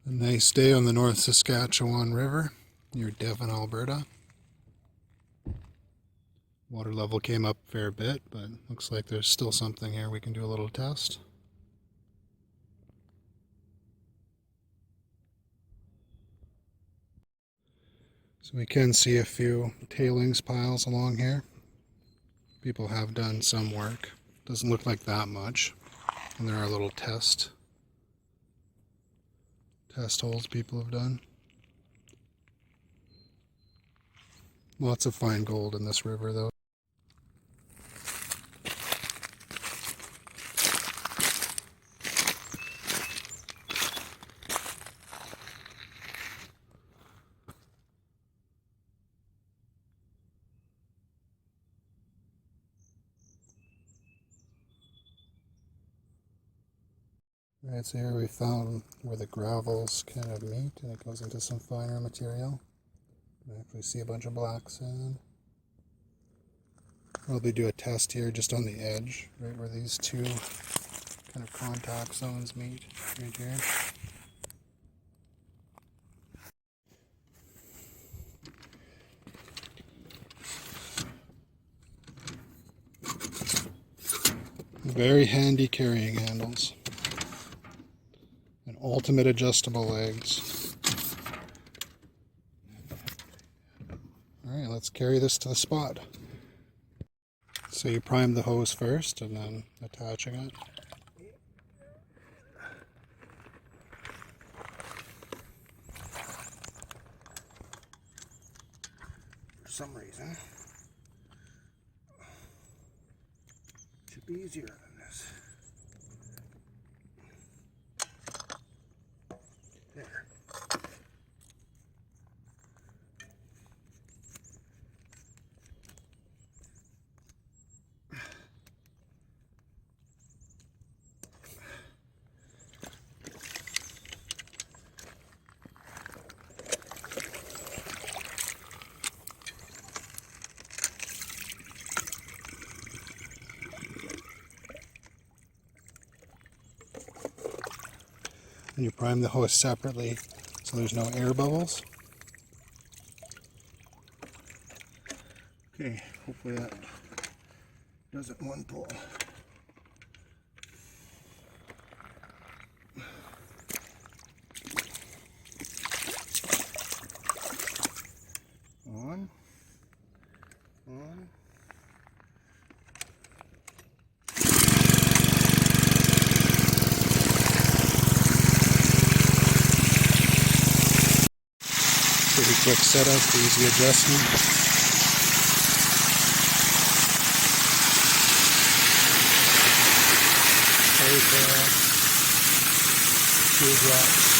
A nice day on the North Saskatchewan River near Devon, Alberta. Water level came up a fair bit, but looks like there's still something here. We can do a little test. So we can see a few tailings piles along here. People have done some work. Doesn't look like that much. And there are little test holes people have done. Lots of fine gold in this river though. Right, so here we found where the gravels kind of meet and it goes into some finer material. You can actually see a bunch of black sand. We'll do a test here just on the edge, right where these two kind of contact zones meet, right here. Very handy carrying handles. And ultimate adjustable legs. Alright, let's carry this to the spot. So you prime the hose first and then attaching it. For some reason, it should be easier than this. There. And you prime the hose separately so there's no air bubbles. Okay, hopefully that does it in one pull. On. Pretty quick setup, easy adjustment. Two drops.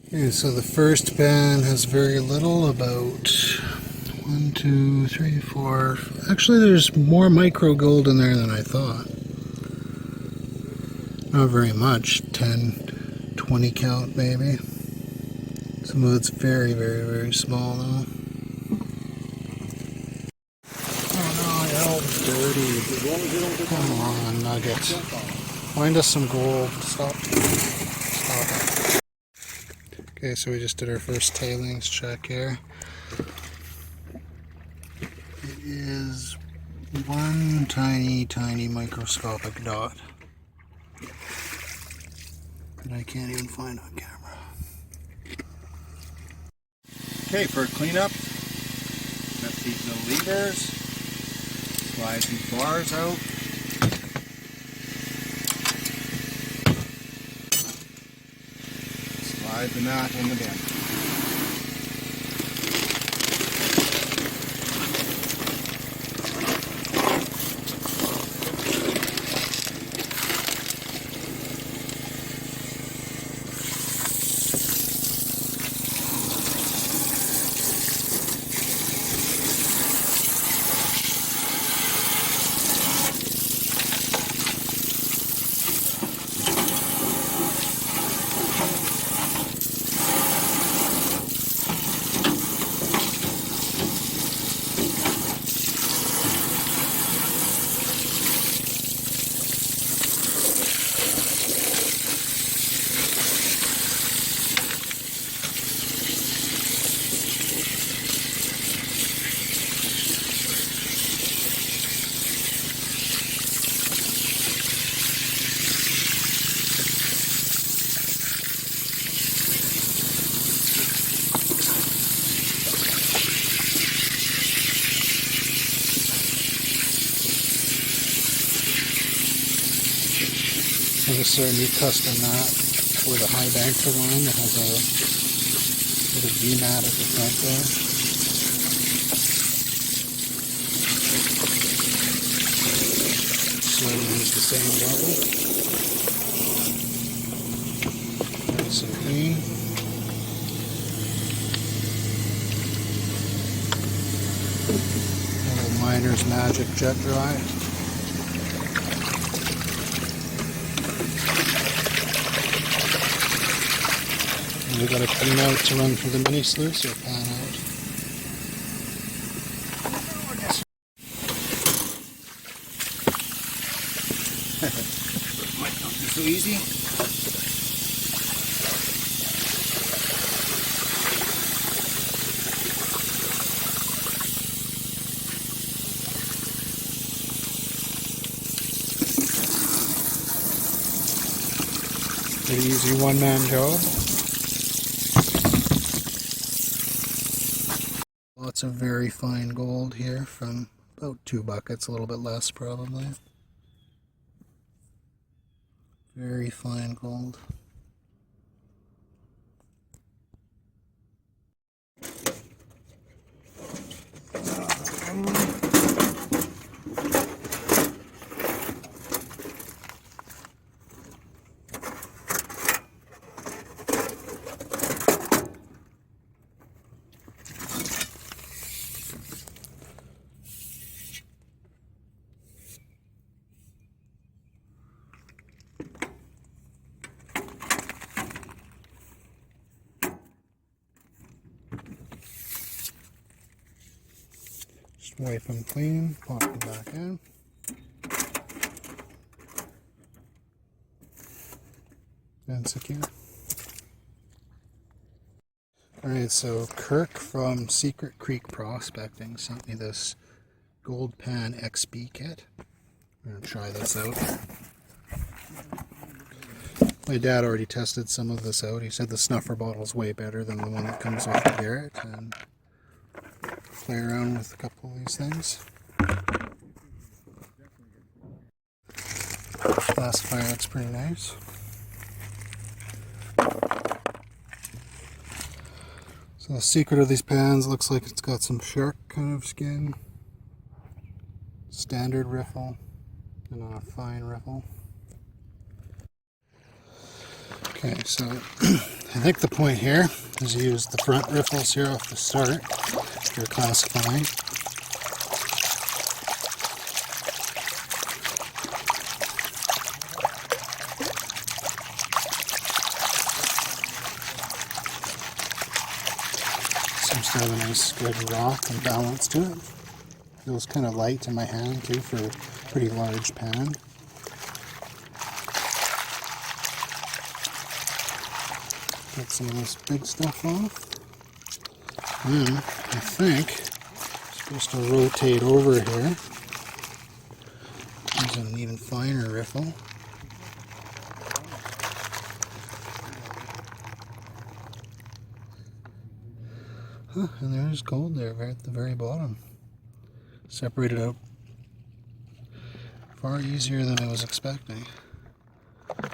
Okay, so the first pan has very little, about 1, 2, 3, 4. Actually, there's more micro gold in there than I thought. Not very much, 10, 20 count maybe. Some of it's very, very, very small though. Oh no, your elb's dirty. Come on, Nugget. Find us some gold. Stop it. Okay, so we just did our first tailings check here. It is one tiny, tiny microscopic dot that I can't even find on camera. Okay, for cleanup, got these little levers, slide these bars out. Slide the nut in the bin. So this is our new custom mat for the Highbanker line that has a bit of V-mat at the front there. So we use the same level. Nice and clean. A little Miner's Magic jet dry. We've got a clean out to run through the mini sluice or pan out. Might not be so easy. Pretty easy one-man job. Lots of very fine gold here from about 2 buckets, a little bit less probably. Very fine gold. Just wipe them clean, pop them back in. And secure. Alright, so Kirk from Secret Creek Prospecting sent me this Gold Pan XP kit. I'm going to try this out. My dad already tested some of this out. He said the snuffer bottle is way better than the one that comes with the Garrett. And play around with a couple of these things. Classifier looks pretty nice. So the secret of these pans looks like it's got some shark kind of skin. Standard riffle and a fine riffle. Okay, so I think the point here is to use the front riffles here off the start if you're classifying. Seems to have a nice good rock and balance to it. Feels kind of light in my hand too for a pretty large pan. Get some of this big stuff off. And I think I'm supposed to rotate over here. Use an even finer riffle. Huh, and there's gold there right at the very bottom. Separated out far easier than I was expecting. Put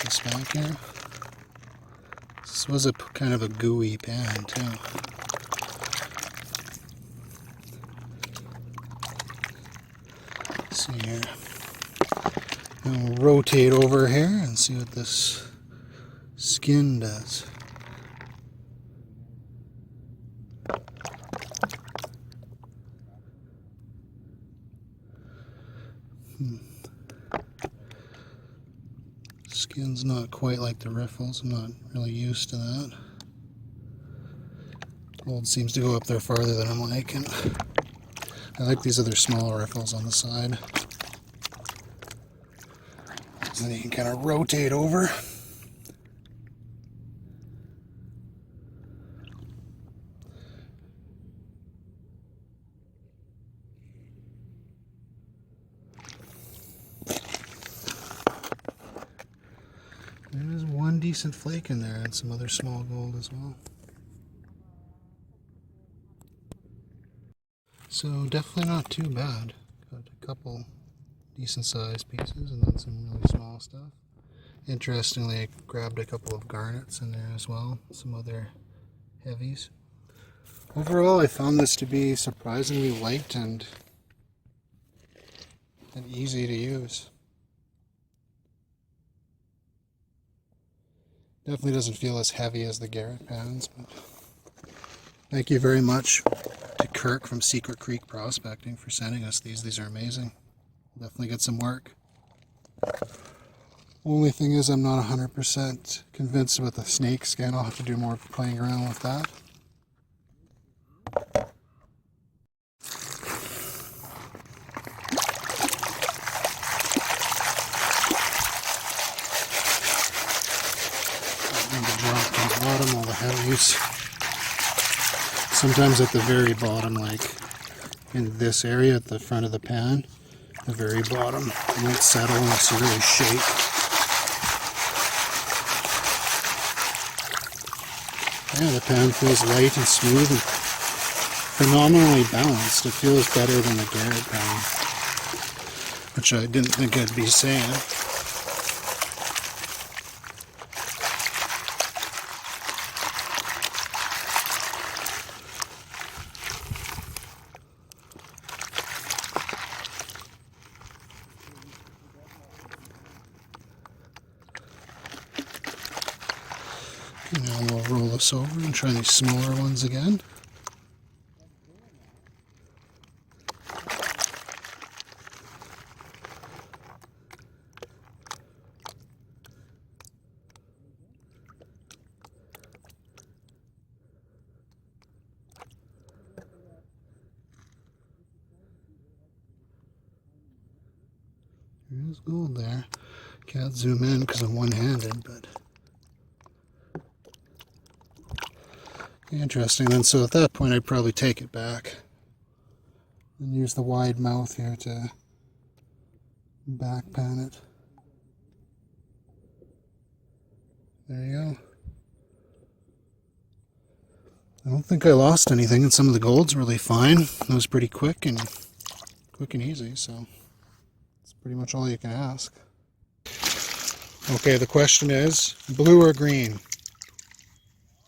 this back here. This was a kind of a gooey pan too. Let's see here. And we'll rotate over here and see what this skin does. Skin's not quite like the riffles. I'm not really used to that. Gold seems to go up there farther than I'm liking. I like these other small riffles on the side. So then you can kind of rotate over. There's one decent flake in there and some other small gold as well. So definitely not too bad. Got a couple decent sized pieces, and then some really small stuff. Interestingly, I grabbed a couple of garnets in there as well, some other heavies. Overall, I found this to be surprisingly light and easy to use. Definitely doesn't feel as heavy as the Garrett pans, but thank you very much to Kirk from Secret Creek Prospecting for sending us these. These are amazing. Definitely get some work. Only thing is I'm not 100% convinced about the snake skin. I'll have to do more playing around with that. Bottom, all the heavies. Sometimes at the very bottom, like in this area at the front of the pan, the very bottom, it won't settle and it's really shake. Yeah, the pan feels light and smooth and phenomenally balanced. It feels better than the Garrett pan, which I didn't think I'd be saying. Now we'll roll this over and try these smaller ones again. There's gold there. Can't zoom in because I'm one-handed, but interesting. Then, so at that point, I'd probably take it back and use the wide mouth here to back pan it. There you go. I don't think I lost anything, and some of the gold's really fine. It was pretty quick and easy, so that's pretty much all you can ask. Okay, the question is, blue or green?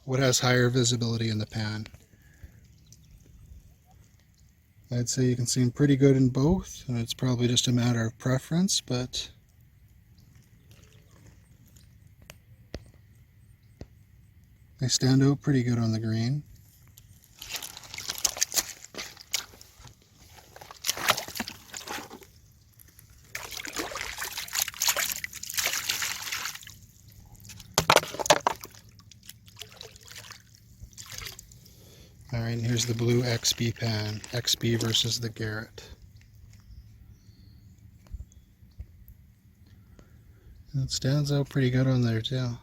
What has higher visibility in the pan? I'd say you can see pretty good in both, and it's probably just a matter of preference, but they stand out pretty good on the green. Alright, and here's the blue XB pan. XB versus the Garrett. And it stands out pretty good on there too.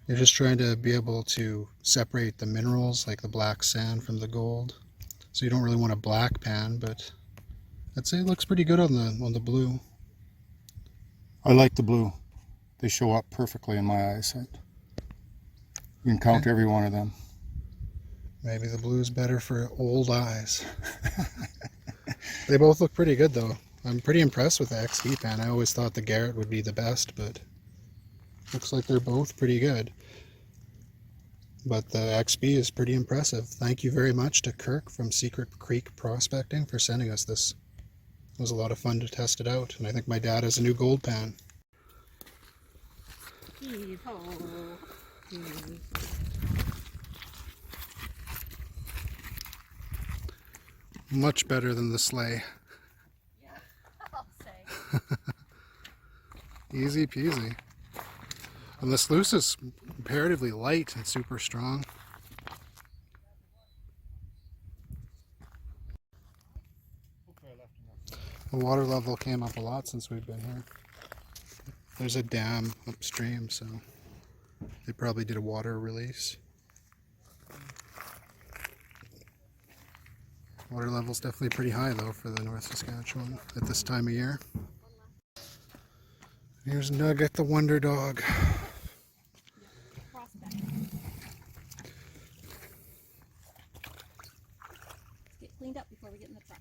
You're just trying to be able to separate the minerals, like the black sand from the gold. So you don't really want a black pan, but I'd say it looks pretty good on the blue. I like the blue. They show up perfectly in my eyesight. You can count every one of them. Maybe the blue is better for old eyes. They both look pretty good though. I'm pretty impressed with the XB pan. I always thought the Garrett would be the best, but looks like they're both pretty good. But the XB is pretty impressive. Thank you very much to Kirk from Secret Creek Prospecting for sending us this. It was a lot of fun to test it out, and I think my dad has a new gold pan. Much better than the sleigh. Yeah, I'll say. Easy peasy. And the sluice is comparatively light and super strong. The water level came up a lot since we've been here. There's a dam upstream, so they probably did a water release. Water level's definitely pretty high though for the North Saskatchewan at this time of year. Here's Nugget, the wonder dog. Let's get cleaned up before we get in the truck.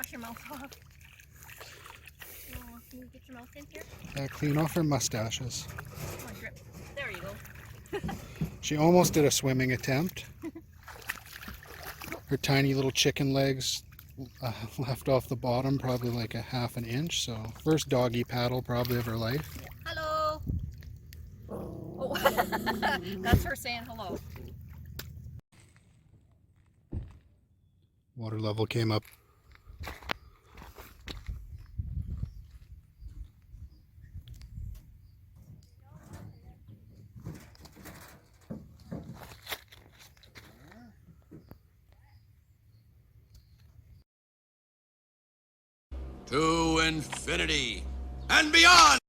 wash your mouth off. Oh, can you get your mouth in here? Clean off her mustaches. Come on, drip. There you go. She almost did a swimming attempt. Her tiny little chicken legs left off the bottom, probably like a half an inch. So first doggy paddle probably of her life. Hello. Oh, that's her saying hello. Water level came up. To infinity and beyond!